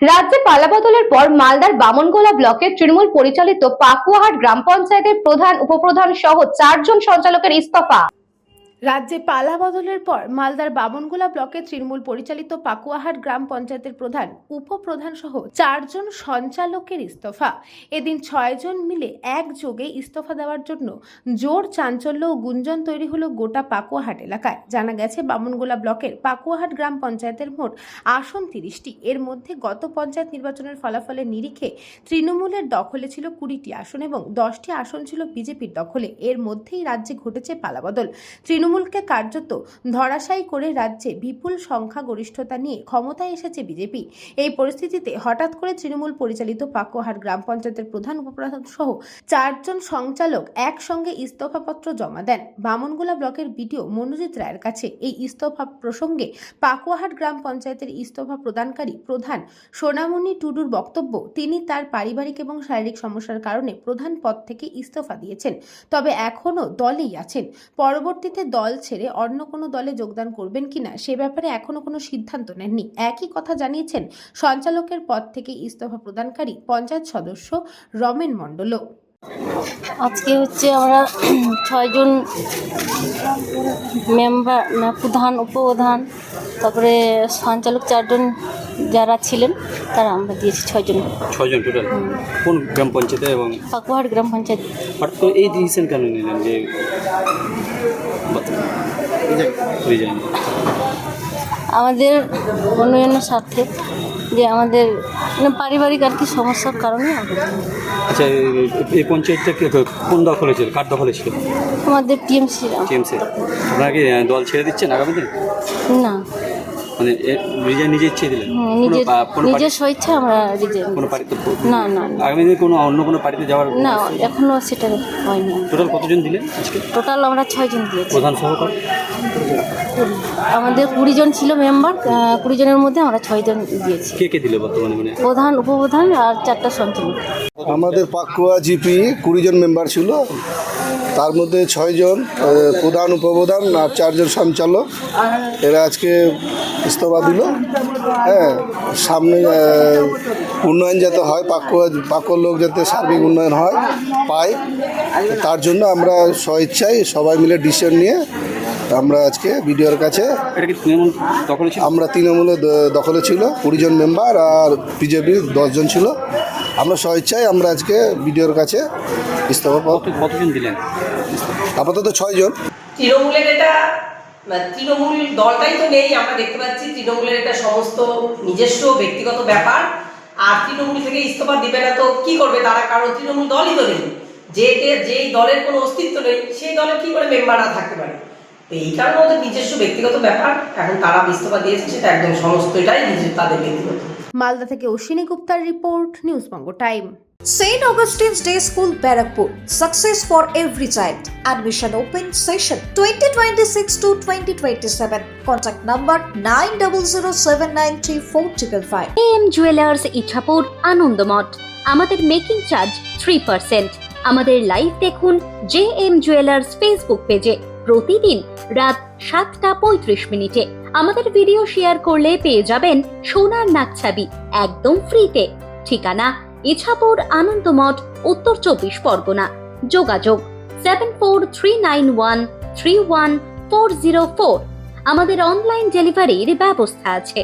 রাজ্যে পালাবদলের পর মালদার বামনগোলা ব্লকের তৃণমূল পরিচালিত পাকুয়াহাট গ্রাম পঞ্চায়েতের প্রধান, উপপ্রধান সহ 4 জন সঞ্চালকের ইস্তফা। রাজ্যে পালা বদলের পর মালদার বামনগোলা ব্লকের তৃণমূল পরিচালিত পাকুয়াহাট গ্রাম পঞ্চায়েতের প্রধান, উপপ্রধান সহ 4 জন সঞ্চালকের ইস্তফা। এদিন 6 জন মিলে একযোগে ইস্তফা দেওয়ার জন্য জোর চাঞ্চল্য ও গুঞ্জন তৈরি হলো গোটা পাকুয়াহাট এলাকায়। জানা গেছে, বামনগোলা ব্লকের পাকুয়াহাট গ্রাম পঞ্চায়েতের মোট আসন 30টি। এর মধ্যে গত পঞ্চায়েত নির্বাচনের ফলাফলের নিরিখে তৃণমূলের দখলে ছিল 20টি আসন এবং 10টি আসন ছিল বিজেপির দখলে। এর মধ্যেই রাজ্যে ঘটেছে পালাবদল। তৃণমূলকে কার্যত ধরাশায়ী করে রাজ্যে বিপুল সংখ্যাগরিষ্ঠতা নিয়ে ক্ষমতায় এসেছে বিজেপি। এই পরিস্থিতিতে হঠাৎ করে তৃণমূল পরিচালিত পাকুয়াহাট গ্রাম পঞ্চায়েতের প্রধান, উপপ্রধান সহ 4 জন সঞ্চালক একসঙ্গে ইস্তফাপত্র জমা দেন বামনগোলা ব্লকের বিডিও মনোজিৎ রায়ের কাছে। এই ইস্তফা প্রসঙ্গে পাকুয়াহাট গ্রাম পঞ্চায়েতের ইস্তফা প্রদানকারী প্রধান সোনামণি টুডুর বক্তব্য, তিনি তার পারিবারিক এবং শারীরিক সমস্যার কারণে প্রধান পদ থেকে ইস্তফা দিয়েছেন, তবে এখনও দলেই আছেন। পরবর্তীতে দল ছেড়ে অন্য কোনো দলে যোগদান করবেন কিনা সে ব্যাপারে এখনো কোনো সিদ্ধান্ত নেননি। একই কথা জানিয়েছেন সঞ্চালকের পদ থেকে ইস্তফা প্রদানকারী পঞ্চায়েত সদস্য রমেন মণ্ডলও। আজকে আমরা 6 জন মেম্বার, প্রধান, উপপ্রধান, তারপরে সঞ্চালক 4 জন যারা ছিলেন তারা আমরা দিয়েছি 6 জন টোটাল। কোন গ্রাম পঞ্চায়েতে এবং পাকুয়াহাট গ্রাম পঞ্চায়েত। হঠাৎ করে এই ডিসিশন কেন নিলেন যে রিজাইন? আমাদের উন্নয়নের স্বার্থে, যে আমাদের পারিবারিক আর কি সমস্যার কারণে। আচ্ছা, এই পঞ্চায়েতটা কোন দখলে ছিল, কার দখলে ছিল? আমাদের টিএমসি। আপনারা কি দল ছেড়ে দিচ্ছেন আগামী দিন? না, মানে রিজাইন নিজে ইচ্ছে দিলেন? নিজের স্বেচ্ছা আমরা রিজাইন। কোনো পার্টিতে না না আগামী দিনে কোনো অন্য কোনো পার্টিতে যাওয়ার? না, এখনো সেটা হয়নি। টোটাল কতজন দিলেন আজকে? টোটাল আমরা 6 জন দিয়েছি। প্রধান সহকার আমাদের 20 জন ছিল মেম্বার, 20 জনের মধ্যে আমরা 6 জন দিয়েছি। কে কে দিল বর্তমানে? মানে প্রধান, উপপ্রধান আর 4টা সঞ্চালক। আমাদের পাকুয়া জিপি 20 জন মেম্বার ছিল, তার মধ্যে 6 জন প্রধান, উপপ্রধান আর 4 জন সঞ্চালক। এরা আজকে ইস্তফা দিল। হ্যাঁ, সামনে উন্নয়ন যাতে হয়, পাকুয়ার লোক যাতে সার্বিক উন্নয়ন হয় পায়, তার জন্য আমরা স্বেচ্ছায় সবাই মিলে ডিসিশন নিয়ে আমরা আজকে বিডিওর কাছে, আমরা তৃণমূলের দখলে ছিল 20 জন মেম্বার আর বিজেপির 10 জন ছিল, আমরা স্বেচ্ছায় আমরা আজকে বিডিওর কাছে ইস্তফা। কতজন দিলেন? আপাতত 6 জন। তৃণমূলের এটা, তৃণমূল দলটাই তো নেই, আমরা দেখতে পাচ্ছি তৃণমূলের এটা সমস্ত নিজস্ব ব্যক্তিগত ব্যাপার। আর তৃণমূল থেকে ইস্তফা দিবে না তো কি করবে তারা? কারণ তৃণমূল দলই তো নেই, যেই দলের কোনো অস্তিত্ব নেই সেই দলে কি করে মেম্বাররা থাকতে পারে? তো এই কারণে ওদের নিজস্ব ব্যক্তিগত ব্যাপার। এখন তারা ইস্তফা দিয়েছে, সেটা একদম সমস্তটাই তাদের ব্যক্তিগত। মালদা থেকে Ashwini গুপ্তার report, news Banga time. St. Augustine's Day School, Barakpur. Success for every child. Admission open session 2026 to 2027. Contact number 9007934555. JM Jewelers Ichapur Anandamath. আমাদের মেকিং চার্জ 3%। আমাদের লাইভ দেখুন JM Jewelers ফেসবুক পেজে প্রতিদিন রাত 7:35 আমাদের ভিডিও শেয়ার করলে পেয়ে যাবেন সোনার নাকছাবি একদম ফ্রিতে। ঠিকানা ইছাপুর আনন্দমঠ, উত্তর 24 পরগনা। যোগাযোগ 7439131404। আমাদের অনলাইন ডেলিভারির ব্যবস্থা আছে।